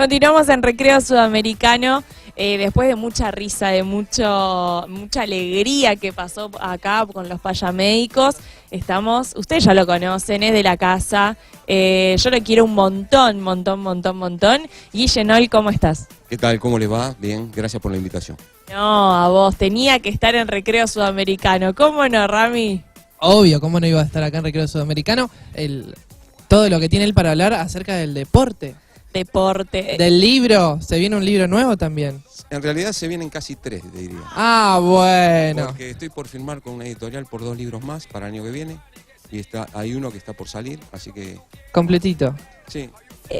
Continuamos en Recreo Sudamericano. Después de mucha risa, de mucha alegría que pasó acá con los payamédicos, ustedes ya lo conocen, es de la casa. Yo lo quiero un montón. Guille Noll, ¿cómo estás? ¿Qué tal? ¿Cómo les va? Bien, gracias por la invitación. No, a vos, tenía que estar en Recreo Sudamericano. ¿Cómo no, Rami? Obvio, ¿cómo no iba a estar acá en Recreo Sudamericano? Todo lo que tiene él para hablar acerca del deporte. Del libro, ¿se viene un libro nuevo también? En realidad se vienen casi 3, te diría. Ah, bueno. Porque estoy por firmar con una editorial por 2 libros más para el año que viene. Y hay uno que está por salir, así que... Completito. Sí.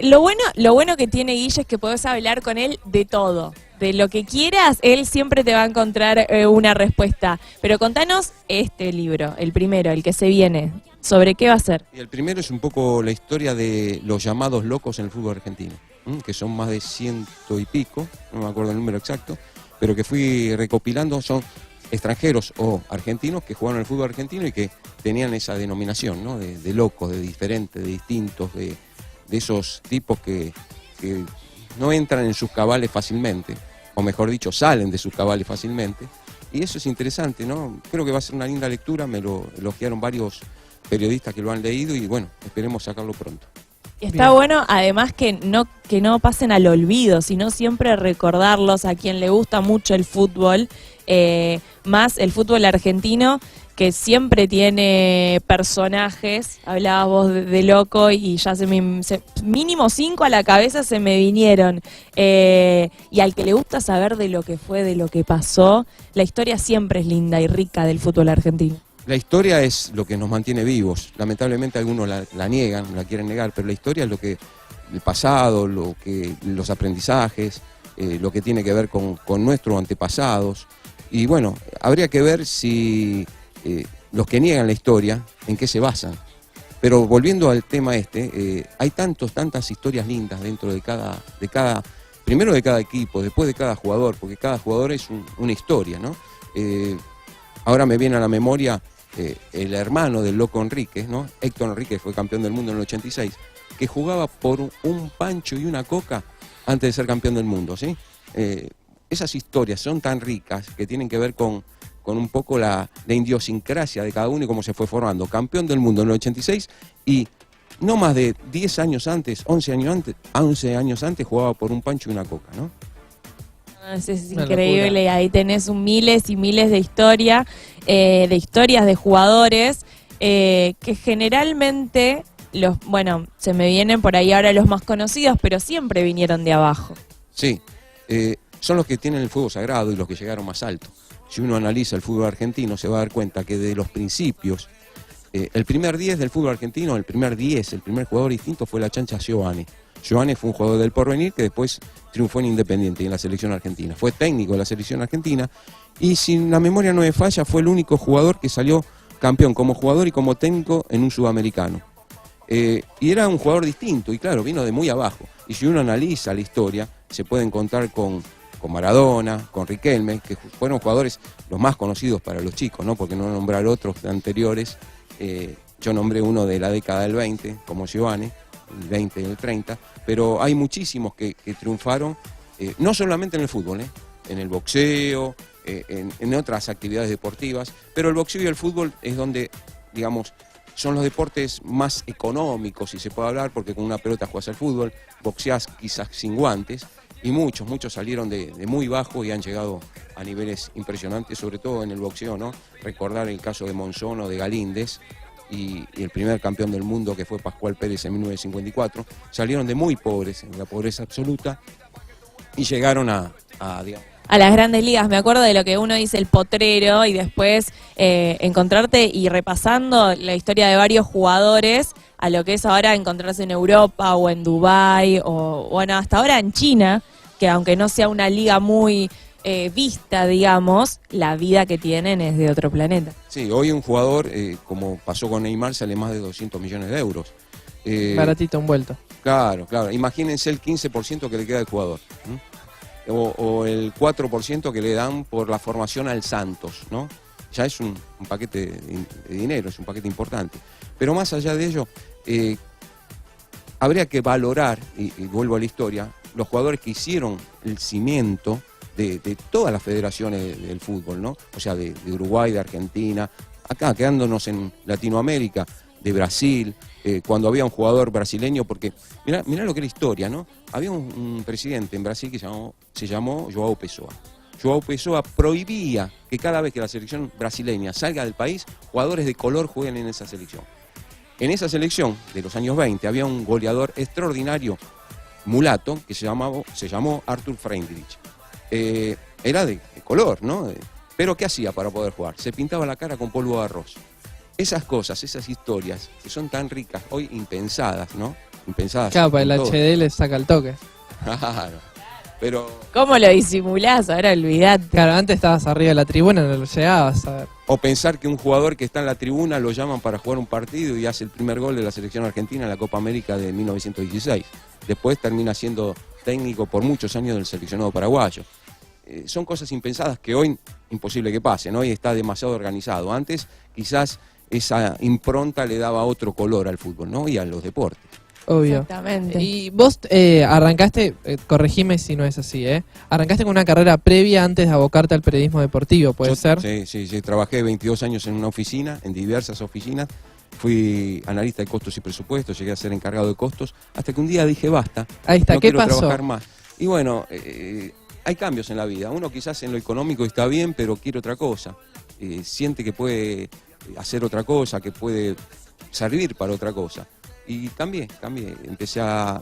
Lo bueno que tiene Guille es que podés hablar con él de todo. De lo que quieras, él siempre te va a encontrar una respuesta. Pero contanos este libro, el primero, el que se viene. ¿Sobre qué va a ser? Y el primero es un poco la historia de los llamados locos en el fútbol argentino, que son más de 100 y pico, no me acuerdo el número exacto, pero que fui recopilando, son extranjeros o argentinos que jugaron el fútbol argentino y que tenían esa denominación, ¿no? De locos, de diferentes, de distintos, de esos tipos que no entran en sus cabales fácilmente, o mejor dicho, salen de sus cabales fácilmente. Y eso es interesante, ¿no? Creo que va a ser una linda lectura, me lo elogiaron varios periodistas que lo han leído y bueno, esperemos sacarlo pronto. Está bueno, además que no pasen al olvido, sino siempre recordarlos a quien le gusta mucho el fútbol, más el fútbol argentino, que siempre tiene personajes. Hablabas vos de loco y ya mínimo 5 a la cabeza se me vinieron. Y al que le gusta saber de lo que fue, de lo que pasó, la historia siempre es linda y rica del fútbol argentino. La historia es lo que nos mantiene vivos. Lamentablemente algunos la niegan, la quieren negar, pero la historia es el pasado, los aprendizajes, lo que tiene que ver con nuestros antepasados. Y bueno, habría que ver si los que niegan la historia, en qué se basan. Pero volviendo al tema hay tantas historias lindas dentro primero de cada equipo, después de cada jugador, porque cada jugador es una historia, ¿no? Ahora me viene a la memoria el hermano del Loco Enríquez, ¿no? Héctor Enríquez fue campeón del mundo en el 86, que jugaba por un pancho y una coca antes de ser campeón del mundo, ¿sí? Esas historias son tan ricas que tienen que ver con un poco la idiosincrasia de cada uno y cómo se fue formando. Campeón del mundo en el 86 y no más de 10 años antes, 11 años antes jugaba por un pancho y una coca, ¿no? Es increíble, ahí tenés miles y miles de historias de jugadores que generalmente, se me vienen por ahí ahora los más conocidos, pero siempre vinieron de abajo. Sí, son los que tienen el fuego sagrado y los que llegaron más alto. Si uno analiza el fútbol argentino se va a dar cuenta que de los principios, el primer 10 del fútbol argentino, el primer jugador distinto fue la Chancha Giovanni. Giovanni fue un jugador del Porvenir que después triunfó en Independiente y en la selección argentina. Fue técnico de la selección argentina y, si la memoria no me falla, fue el único jugador que salió campeón como jugador y como técnico en un sudamericano. Y era un jugador distinto y claro, vino de muy abajo. Y si uno analiza la historia, se puede encontrar con Maradona, con Riquelme, que fueron jugadores los más conocidos para los chicos, ¿no? Porque no nombrar otros anteriores. Yo nombré uno de la década del 20, como Giovanni, el 20 y el 30, pero hay muchísimos que triunfaron, no solamente en el fútbol, en el boxeo, en otras actividades deportivas, pero el boxeo y el fútbol es donde, digamos, son los deportes más económicos, si se puede hablar, porque con una pelota juegas al fútbol, boxeás quizás sin guantes, y muchos salieron de muy bajo y han llegado a niveles impresionantes, sobre todo en el boxeo, ¿no? Recordar el caso de Monzón o de Galíndez, y el primer campeón del mundo que fue Pascual Pérez en 1954, salieron de muy pobres, en la pobreza absoluta, y llegaron a las grandes ligas. Me acuerdo de lo que uno dice el potrero y después encontrarte y repasando la historia de varios jugadores a lo que es ahora encontrarse en Europa o en Dubái o bueno, hasta ahora en China, que aunque no sea una liga muy vista, digamos, la vida que tienen es de otro planeta. Sí, hoy un jugador, como pasó con Neymar, sale más de 200 millones de euros. Baratito envuelto. Claro. Imagínense el 15% que le queda al jugador. O el 4% que le dan por la formación al Santos, ¿no? Ya es un paquete de dinero, es un paquete importante. Pero más allá de ello, habría que valorar, y vuelvo a la historia, los jugadores que hicieron el cimiento de todas las federaciones del fútbol, ¿no? O sea, de Uruguay, de Argentina, acá quedándonos en Latinoamérica, de Brasil, cuando había un jugador brasileño, porque mirá lo que era historia, ¿no? Había un presidente en Brasil que se llamó João Pessoa. João Pessoa prohibía que cada vez que la selección brasileña salga del país, jugadores de color jueguen en esa selección. En esa selección de los años 20 había un goleador extraordinario, mulato, que se llamó Arthur Freundlich. Era de color, ¿no? Pero ¿qué hacía para poder jugar? Se pintaba la cara con polvo de arroz. Esas cosas, esas historias, que son tan ricas, hoy impensadas, ¿no? Impensadas. Claro, para el HD le saca el toque. Claro, pero... ¿Cómo lo disimulás? Ahora olvidate. Claro, antes estabas arriba de la tribuna, no lo llegabas a ver. O pensar que un jugador que está en la tribuna lo llaman para jugar un partido y hace el primer gol de la selección argentina en la Copa América de 1916. Después termina siendo técnico por muchos años del seleccionado paraguayo. Son cosas impensadas que hoy imposible que pasen, hoy está demasiado organizado. Antes quizás esa impronta le daba otro color al fútbol, ¿no? Y a los deportes. Obvio. Exactamente. Y vos arrancaste, corregime si no es así, arrancaste con una carrera previa antes de abocarte al periodismo deportivo, ¿puede ser? Sí, trabajé 22 años en una oficina, en diversas oficinas, fui analista de costos y presupuestos, llegué a ser encargado de costos, hasta que un día dije basta, ahí está, no ¿qué quiero pasó? trabajar más. Y bueno, hay cambios en la vida, uno quizás en lo económico está bien, pero quiere otra cosa, siente que puede hacer otra cosa, que puede servir para otra cosa. Y cambié,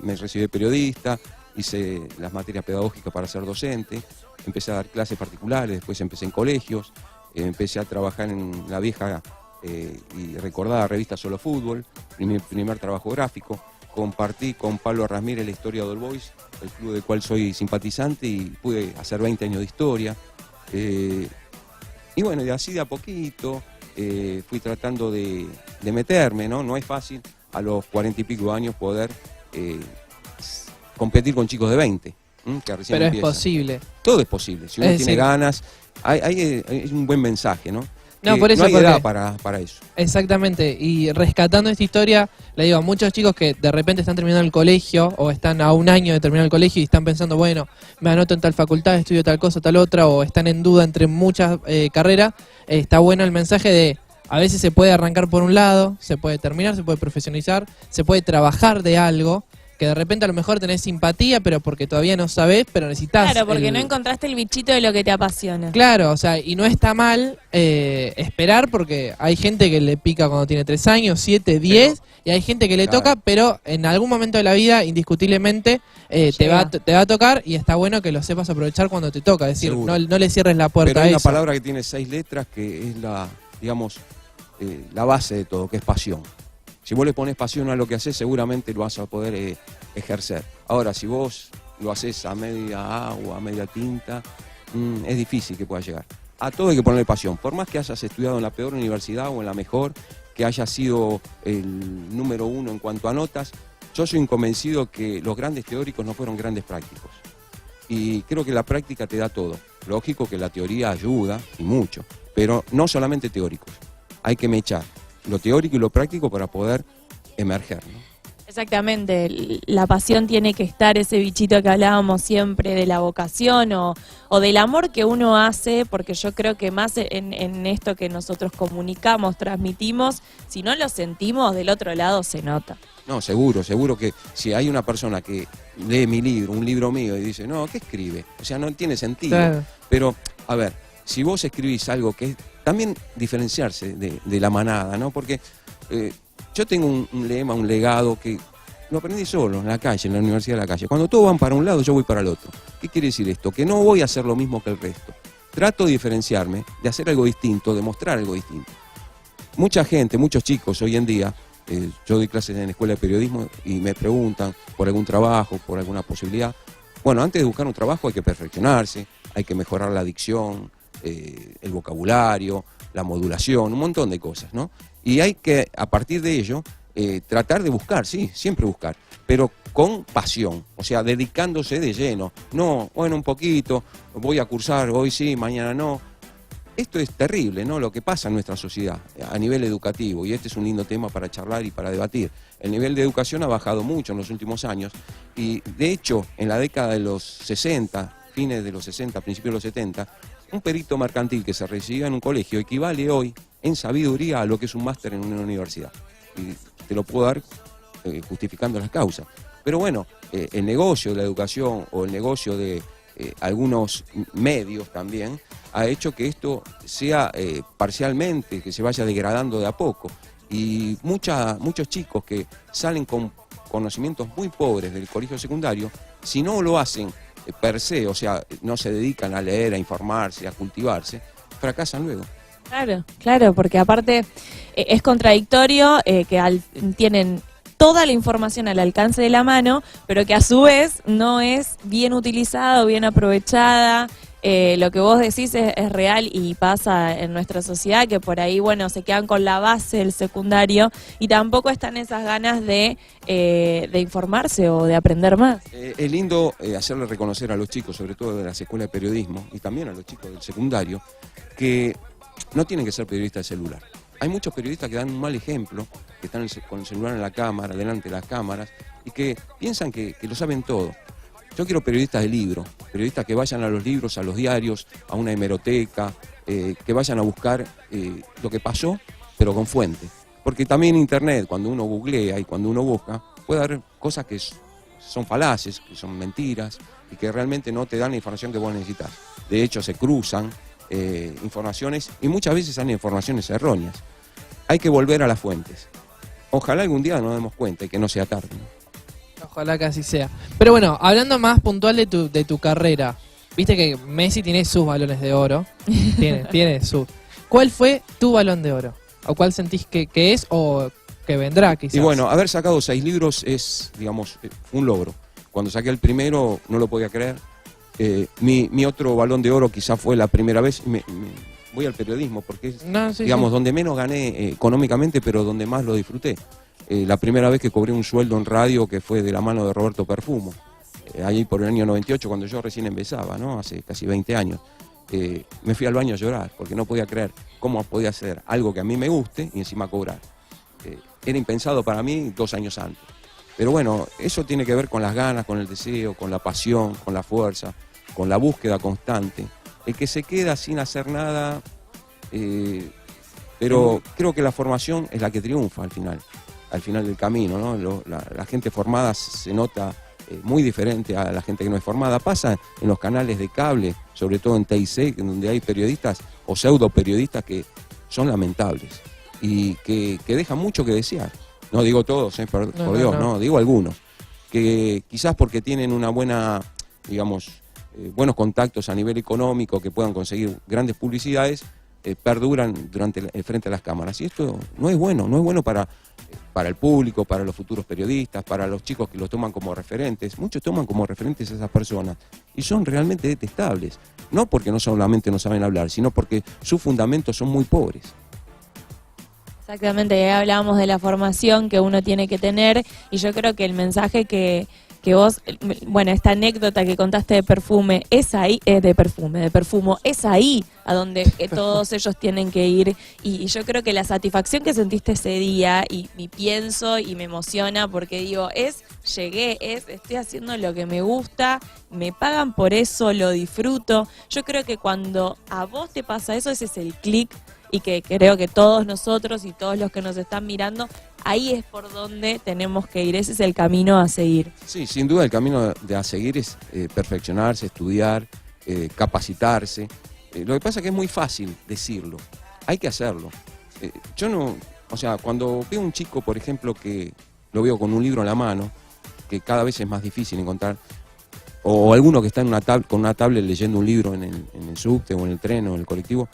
me recibí de periodista, hice las materias pedagógicas para ser docente, empecé a dar clases particulares, después empecé en colegios, empecé a trabajar en la vieja y recordada revista Solo Fútbol, mi primer trabajo gráfico, compartí con Pablo Rasmírez la historia de All Boys, el club del cual soy simpatizante y pude hacer 20 años de historia. Y bueno, y así de a poquito fui tratando de meterme, ¿no? No es fácil a los 40 y pico años poder competir con chicos de 20, que recién Pero empiezan. es posible. Todo es posible, si uno Es tiene decir, ganas, es un buen mensaje, ¿no? No, por eso, no hay porque- edad para eso. Exactamente, y rescatando esta historia, le digo a muchos chicos que de repente están terminando el colegio o están a un año de terminar el colegio y están pensando, bueno, me anoto en tal facultad, estudio tal cosa, tal otra, o están en duda entre muchas carreras, está bueno el mensaje de, a veces se puede arrancar por un lado, se puede terminar, se puede profesionalizar, se puede trabajar de algo, que de repente a lo mejor tenés simpatía, pero porque todavía no sabés, pero necesitas... Claro, porque no encontraste el bichito de lo que te apasiona. Claro, o sea, y no está mal esperar porque hay gente que le pica cuando tiene 3 años, 7, 10, y hay gente que le Claro. toca, pero en algún momento de la vida, indiscutiblemente, te va a tocar y está bueno que lo sepas aprovechar cuando te toca. Es decir, Seguro. no le cierres la puerta Pero a hay una eso. palabra que tiene 6 letras que es la, digamos, la base de todo, que es pasión. Si vos le pones pasión a lo que haces, seguramente lo vas a poder ejercer. Ahora, si vos lo haces a media agua, a media tinta, es difícil que pueda llegar. A todo hay que ponerle pasión. Por más que hayas estudiado en la peor universidad o en la mejor, que hayas sido el número 1 en cuanto a notas, yo soy un convencido que los grandes teóricos no fueron grandes prácticos. Y creo que la práctica te da todo. Lógico que la teoría ayuda, y mucho, pero no solamente teóricos. Hay que mechar lo teórico y lo práctico para poder emerger, ¿no? Exactamente, la pasión tiene que estar, ese bichito que hablábamos siempre de la vocación o del amor que uno hace, porque yo creo que más en esto que nosotros comunicamos, transmitimos, si no lo sentimos, del otro lado se nota. No, seguro que si hay una persona que lee mi libro, un libro mío, y dice, no, ¿qué escribe? O sea, no tiene sentido. Claro. Pero, a ver, si vos escribís algo que es también diferenciarse de la manada, ¿no? Porque yo tengo un lema, un legado que lo aprendí solo, en la calle, en la Universidad de la Calle. Cuando todos van para un lado, yo voy para el otro. ¿Qué quiere decir esto? Que no voy a hacer lo mismo que el resto. Trato de diferenciarme, de hacer algo distinto, de mostrar algo distinto. Mucha gente, muchos chicos hoy en día, yo doy clases en la escuela de periodismo y me preguntan por algún trabajo, por alguna posibilidad. Bueno, antes de buscar un trabajo hay que perfeccionarse, hay que mejorar la dicción, el vocabulario, la modulación, un montón de cosas, ¿no? Y hay que, a partir de ello, tratar de buscar, sí, siempre buscar, pero con pasión, o sea, dedicándose de lleno. No, bueno, un poquito, voy a cursar, hoy sí, mañana no. esto es terrible, ¿no? Lo que pasa en nuestra sociedad a nivel educativo, y este es un lindo tema para charlar y para debatir. El nivel de educación ha bajado mucho en los últimos años y, de hecho, en la década de los 60, fines de los 60, principios de los 70, un perito mercantil que se recibía en un colegio equivale hoy en sabiduría a lo que es un máster en una universidad. Y te lo puedo dar justificando las causas. Pero bueno, el negocio de la educación o el negocio de algunos medios también ha hecho que esto sea parcialmente, que se vaya degradando de a poco. Y muchos chicos que salen con conocimientos muy pobres del colegio secundario, si no lo hacen per se, o sea, no se dedican a leer, a informarse, a cultivarse, fracasan luego. Claro, claro, porque aparte es contradictorio que tienen toda la información al alcance de la mano, pero que a su vez no es bien utilizada o bien aprovechada. Lo que vos decís es real y pasa en nuestra sociedad, que por ahí, bueno, se quedan con la base del secundario y tampoco están esas ganas de informarse o de aprender más. Es lindo hacerle reconocer a los chicos, sobre todo de las escuelas de periodismo, y también a los chicos del secundario, que no tienen que ser periodistas de celular. Hay muchos periodistas que dan un mal ejemplo, que están con el celular en la cámara, delante de las cámaras, y que piensan que lo saben todo. Yo quiero periodistas de libro, periodistas que vayan a los libros, a los diarios, a una hemeroteca, que vayan a buscar lo que pasó, pero con fuente. Porque también en Internet, cuando uno googlea y cuando uno busca, puede haber cosas que son falaces, que son mentiras, y que realmente no te dan la información que vos necesitas. De hecho, se cruzan informaciones, y muchas veces son informaciones erróneas. Hay que volver a las fuentes. Ojalá algún día nos demos cuenta y que no sea tarde, ¿no? Ojalá que así sea. Pero bueno, hablando más puntual de tu carrera, viste que Messi tiene sus balones de oro. tiene su. ¿Cuál fue tu balón de oro? ¿O cuál sentís que es o que vendrá quizás? Y bueno, haber sacado 6 libros es, digamos, un logro. Cuando saqué el primero no lo podía creer. Mi otro balón de oro quizás fue la primera vez. Voy al periodismo porque es, digamos, donde menos gané económicamente, pero donde más lo disfruté. La primera vez que cobré un sueldo en radio, que fue de la mano de Roberto Perfumo, allí por el año 98, cuando yo recién empezaba, ¿no? Hace casi 20 años, me fui al baño a llorar, porque no podía creer cómo podía hacer algo que a mí me guste y encima cobrar. Era impensado para mí 2 años antes. Pero bueno, eso tiene que ver con las ganas, con el deseo, con la pasión, con la fuerza, con la búsqueda constante. El que se queda sin hacer nada, pero creo que la formación es la que triunfa al final del camino, ¿no? La gente formada se nota muy diferente a la gente que no es formada. Pasa en los canales de cable, sobre todo en TIC, donde hay periodistas o pseudo periodistas que son lamentables y que dejan mucho que desear. No digo todos, por Dios, no, digo algunos, que quizás porque tienen una buena, digamos, buenos contactos a nivel económico, que puedan conseguir grandes publicidades, perduran frente a las cámaras. Y esto no es bueno para el público, para los futuros periodistas, para los chicos que los toman como referentes. Muchos toman como referentes a esas personas y son realmente detestables. No porque no solamente no saben hablar, sino porque sus fundamentos son muy pobres. Exactamente, ya hablábamos de la formación que uno tiene que tener y yo creo que el mensaje que vos, bueno, esta anécdota que contaste de perfume, es ahí, de perfumo, es ahí a donde todos ellos tienen que ir y yo creo que la satisfacción que sentiste ese día y pienso y me emociona porque digo, estoy haciendo lo que me gusta, me pagan por eso, lo disfruto. Yo creo que cuando a vos te pasa eso, ese es el clic y que creo que todos nosotros y todos los que nos están mirando, ahí es por donde tenemos que ir, ese es el camino a seguir. Sí, sin duda el camino a seguir es perfeccionarse, estudiar, capacitarse. Lo que pasa es que es muy fácil decirlo, hay que hacerlo. Yo no, o sea, cuando veo un chico, por ejemplo, que lo veo con un libro en la mano, que cada vez es más difícil encontrar, o alguno que está en con una tablet leyendo un libro en el subte o en el tren o en el colectivo,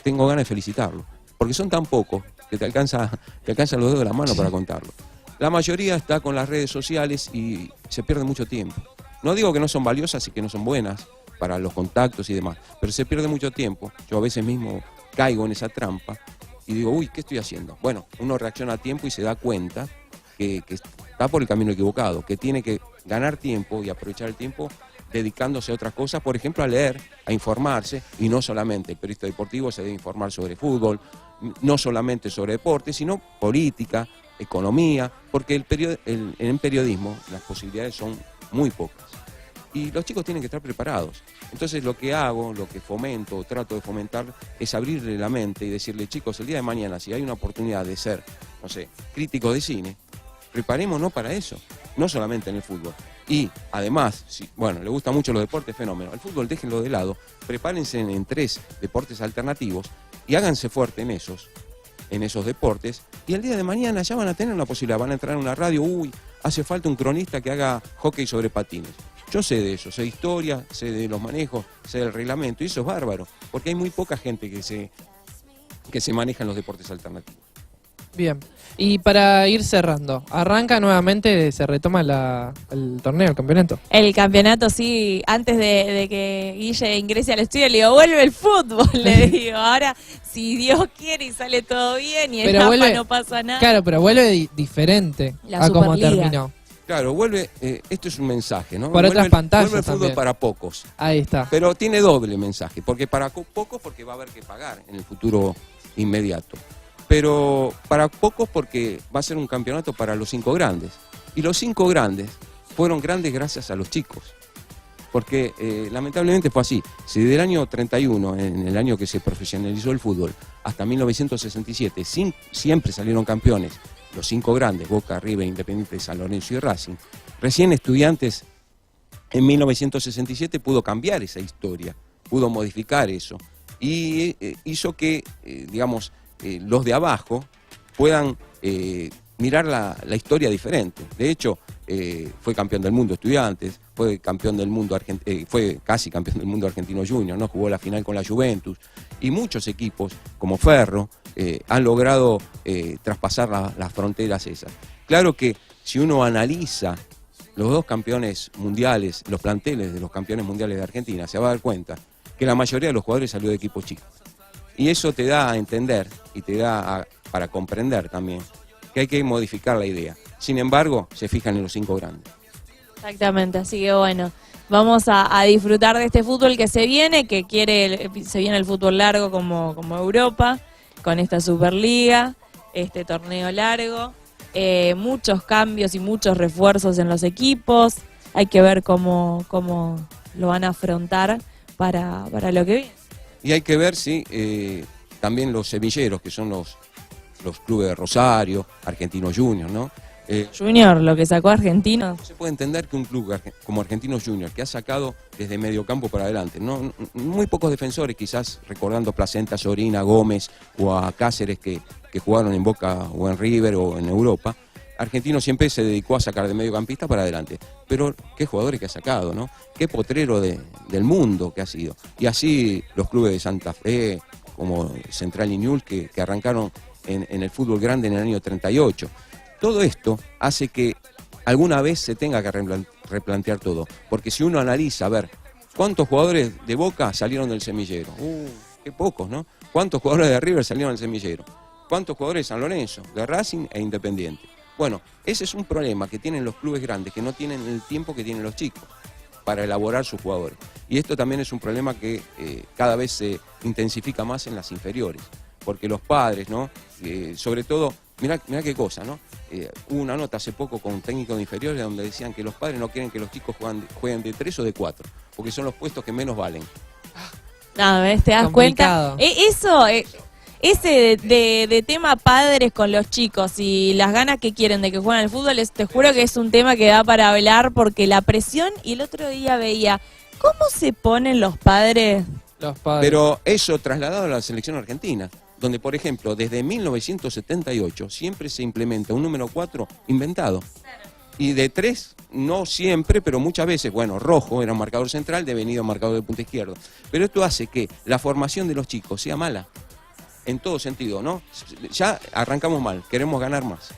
tengo ganas de felicitarlo, porque son tan pocos que te alcanzan los dedos de la mano para contarlo. La mayoría está con las redes sociales y se pierde mucho tiempo. No digo que no son valiosas y que no son buenas para los contactos y demás, pero se pierde mucho tiempo. Yo a veces mismo caigo en esa trampa y digo, uy, ¿qué estoy haciendo? Bueno, uno reacciona a tiempo y se da cuenta que está por el camino equivocado, que tiene que ganar tiempo y aprovechar el tiempo dedicándose a otras cosas, por ejemplo a leer, a informarse, y no solamente el periodista deportivo se debe informar sobre fútbol, no solamente sobre deporte, sino política, economía, porque en periodismo las posibilidades son muy pocas. Y los chicos tienen que estar preparados. Entonces lo que hago, lo que fomento, trato de fomentar, es abrirle la mente y decirle, chicos, el día de mañana, si hay una oportunidad de ser, no sé, críticos de cine, preparémonos para eso, no solamente en el fútbol. Y además, si, bueno, le gustan mucho los deportes, fenómeno. El fútbol déjenlo de lado, prepárense en 3 deportes alternativos y háganse fuerte en esos deportes, y el día de mañana ya van a tener una posibilidad, van a entrar en una radio, hace falta un cronista que haga hockey sobre patines. Yo sé de eso, sé de historia, sé de los manejos, sé del reglamento, y eso es bárbaro, porque hay muy poca gente que se maneja en los deportes alternativos. Bien, y para ir cerrando, arranca nuevamente, se retoma el torneo, el campeonato. El campeonato, sí, antes de que Guille ingrese al estudio, le digo, vuelve el fútbol, le digo, ahora, si Dios quiere y sale todo bien y pero en AFA no pasa nada. Claro, pero vuelve diferente La a como Superliga terminó. Claro, vuelve, esto es un mensaje, ¿no? Por otras pantallas vuelve el fútbol también. para pocos. Ahí está. Pero tiene doble mensaje, porque para pocos porque va a haber que pagar en el futuro inmediato. Pero para pocos porque va a ser un campeonato para los 5 grandes. Y los 5 grandes fueron grandes gracias a los chicos. Porque lamentablemente fue así. Si del año 31, en el año que se profesionalizó el fútbol, hasta 1967, siempre salieron campeones los 5 grandes, Boca, River, Independiente, San Lorenzo y Racing. Recién Estudiantes en 1967 pudo cambiar esa historia, pudo modificar eso. Y hizo que, digamos, los de abajo puedan mirar la historia diferente. De hecho, fue campeón del mundo Estudiantes, fue campeón del mundo fue casi campeón del mundo Argentino Junior, ¿no? Jugó la final con la Juventus, y muchos equipos como Ferro han logrado traspasar las fronteras esas. Claro que si uno analiza los 2 campeones mundiales, los planteles de los campeones mundiales de Argentina, se va a dar cuenta que la mayoría de los jugadores salió de equipos chicos. Y eso te da a entender y te da para comprender también que hay que modificar la idea. Sin embargo, se fijan en los 5 grandes. Exactamente, así que bueno, vamos a disfrutar de este fútbol que se viene, se viene el fútbol largo como Europa, con esta Superliga, este torneo largo, muchos cambios y muchos refuerzos en los equipos, hay que ver cómo lo van a afrontar para lo que viene. Y hay que ver si también los semilleros, que son los clubes de Rosario, Argentinos Juniors, ¿no? Junior, lo que sacó Argentino. Se puede entender que un club como Argentinos Juniors, que ha sacado desde mediocampo para adelante, muy pocos defensores, quizás recordando Placenta, Sorina, Gómez o a Cáceres que jugaron en Boca o en River o en Europa, Argentino siempre se dedicó a sacar de mediocampista para adelante. Pero qué jugadores que ha sacado, ¿no? Qué potrero del mundo que ha sido. Y así los clubes de Santa Fe, como Central y Newell's, que arrancaron en el fútbol grande en el año 38. Todo esto hace que alguna vez se tenga que replantear todo. Porque si uno analiza, a ver, ¿cuántos jugadores de Boca salieron del semillero? Qué pocos, ¿no? ¿Cuántos jugadores de River salieron del semillero? ¿Cuántos jugadores de San Lorenzo, de Racing e Independiente? Bueno, ese es un problema que tienen los clubes grandes, que no tienen el tiempo que tienen los chicos para elaborar sus jugadores. Y esto también es un problema que cada vez se intensifica más en las inferiores. Porque los padres, ¿no? Sobre todo, mirá qué cosa, ¿no? Hubo una nota hace poco con un técnico de inferiores donde decían que los padres no quieren que los chicos jueguen de 3 o de 4, porque son los puestos que menos valen. No, ¿ves? ¿Te das Complicado. cuenta? Ese de tema padres con los chicos y las ganas que quieren de que jueguen al fútbol, te juro que es un tema que da para hablar, porque la presión, y el otro día veía cómo se ponen los padres. Los padres. Pero eso trasladado a la selección argentina, donde, por ejemplo, desde 1978 siempre se implementa un número 4 inventado. Y de 3, no siempre, pero muchas veces, bueno, Rojo era un marcador central, devenido marcador de punta izquierdo. Pero esto hace que la formación de los chicos sea mala, en todo sentido, ¿no? Ya arrancamos mal, queremos ganar más.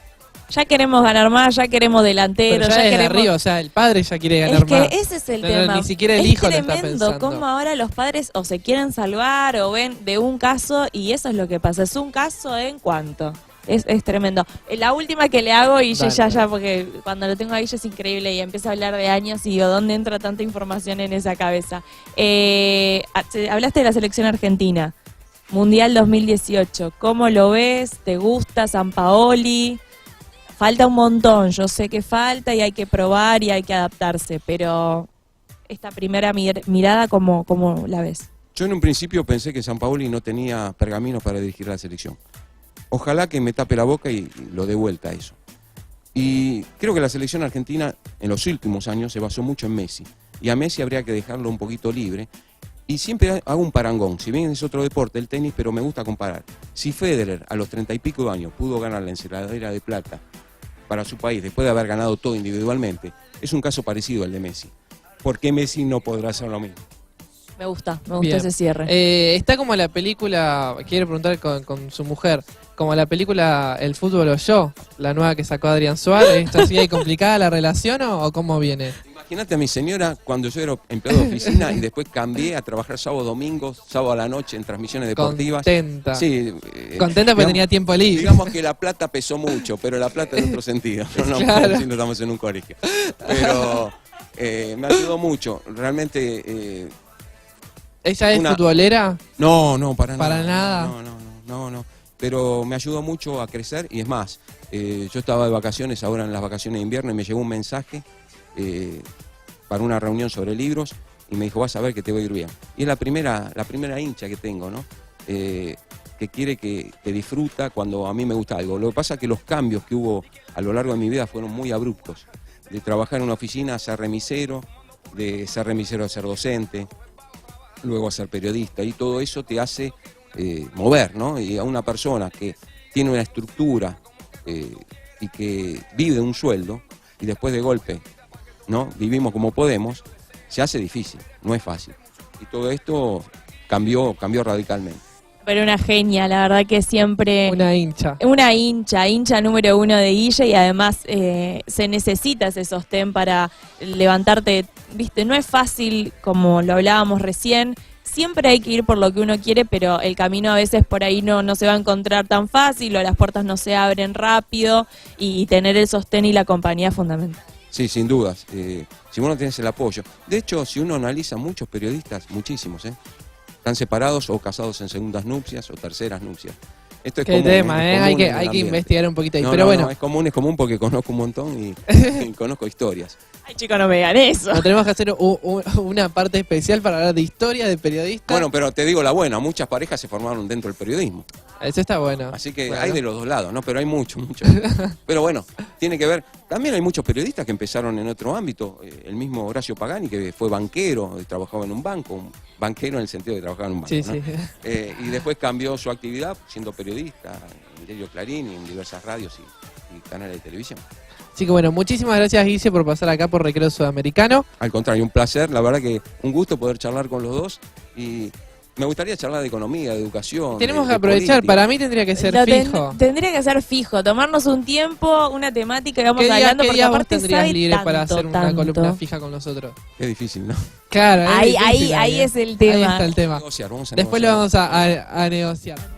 Ya queremos ganar más, ya queremos delanteros, Pero ya ya desde queremos... arriba, o sea, el padre ya quiere ganar Es que más. ese es el Pero tema. ni siquiera el es hijo lo está tremendo pensando. cómo ahora los padres o se quieren salvar o ven de un caso, y eso es lo que pasa. Es un caso en cuánto. Es tremendo. La última que le hago y Dale. ya, porque cuando lo tengo ahí es increíble y empiezo a hablar de años y digo, ¿dónde entra tanta información en esa cabeza? Hablaste de la selección argentina, Mundial 2018. ¿Cómo lo ves? ¿Te gusta Sampaoli? Falta un montón, yo sé que falta y hay que probar y hay que adaptarse, pero esta primera mirada, ¿cómo la ves? Yo en un principio pensé que Sampaoli no tenía pergaminos para dirigir la selección. Ojalá que me tape la boca y lo dé vuelta a eso. Y creo que la selección argentina en los últimos años se basó mucho en Messi. Y a Messi habría que dejarlo un poquito libre. Y siempre hago un parangón, si bien es otro deporte el tenis, pero me gusta comparar. Si Federer a los 30 y pico de años pudo ganar la encerradera de plata para su país después de haber ganado todo individualmente, es un caso parecido al de Messi. ¿Por qué Messi no podrá hacer lo mismo? Me gusta Bien. ese cierre. Está como la película, quiero preguntar con su mujer, como la película El fútbol o yo, la nueva que sacó Adrián Suárez. ¿Esto así hay complicada la relación o cómo viene? Imagínate a mi señora cuando yo era empleado de oficina y después cambié a trabajar sábado, domingo, sábado a la noche en transmisiones deportivas. Contenta. Sí, Contenta porque tenía tiempo libre. Digamos que la plata pesó mucho, pero la plata en otro sentido. No, Claro. si no estamos en un colegio. Pero me ayudó mucho. Realmente... ¿Ella es futbolera? No, para nada. ¿Para nada? No. Pero me ayudó mucho a crecer y es más, yo estaba de vacaciones ahora en las vacaciones de invierno y me llegó un mensaje para una reunión sobre libros y me dijo, vas a ver que te va a ir bien. Y es la primera hincha que tengo, ¿no? Que quiere que disfruta cuando a mí me gusta algo. Lo que pasa es que los cambios que hubo a lo largo de mi vida fueron muy abruptos. De trabajar en una oficina a ser remisero, de ser remisero a ser docente, luego a ser periodista, y todo eso te hace mover, ¿no? Y a una persona que tiene una estructura y que vive un sueldo, y después de golpe, ¿no? Vivimos como podemos, se hace difícil, no es fácil. Y todo esto cambió radicalmente. Pero una genia, la verdad que siempre... Una hincha. Una hincha número uno de Guille, y además se necesita ese sostén para levantarte, viste, no es fácil, como lo hablábamos recién, siempre hay que ir por lo que uno quiere, pero el camino a veces por ahí no se va a encontrar tan fácil, o las puertas no se abren rápido, y tener el sostén y la compañía es fundamental. Sí, sin dudas, si uno tiene el apoyo. De hecho, si uno analiza muchos periodistas, muchísimos, están separados o casados en segundas nupcias o terceras nupcias. Esto es Qué común, tema, es común en el hay que ambiente. investigar un poquito ahí. No, Pero no, bueno, no, es común porque conozco un montón y conozco historias. Ay, chicos, no me digan eso. nos tenemos que hacer una parte especial para hablar de historia, de periodistas. Bueno, pero te digo la buena, muchas parejas se formaron dentro del periodismo. Eso está bueno. Así que Bueno. hay de los dos lados, ¿no? Pero hay mucho. Pero bueno, tiene que ver. También hay muchos periodistas que empezaron en otro ámbito. El mismo Horacio Pagani, que fue banquero, trabajaba en un banco, un banquero en el sentido de trabajar en un banco, Sí, ¿no? sí. Y después cambió su actividad siendo periodista en Diario Clarín y en diversas radios y canales de televisión. Así que bueno, muchísimas gracias, Guille, por pasar acá por Recreo Sudamericano. Al contrario, un placer, la verdad que un gusto poder charlar con los dos y me gustaría charlar de economía, de educación. Tenemos de que aprovechar, política. para mí tendría que ser fijo. Tendría que ser fijo, tomarnos un tiempo, una temática y vamos ¿Qué hablando, día porque vos aparte tendrías sabe libre para tanto, hacer una tanto. columna fija con nosotros? Es difícil, ¿no? Claro, Ahí difícil, es el Ahí tema. está el tema. Vamos a Después lo negociar. vamos a negociar.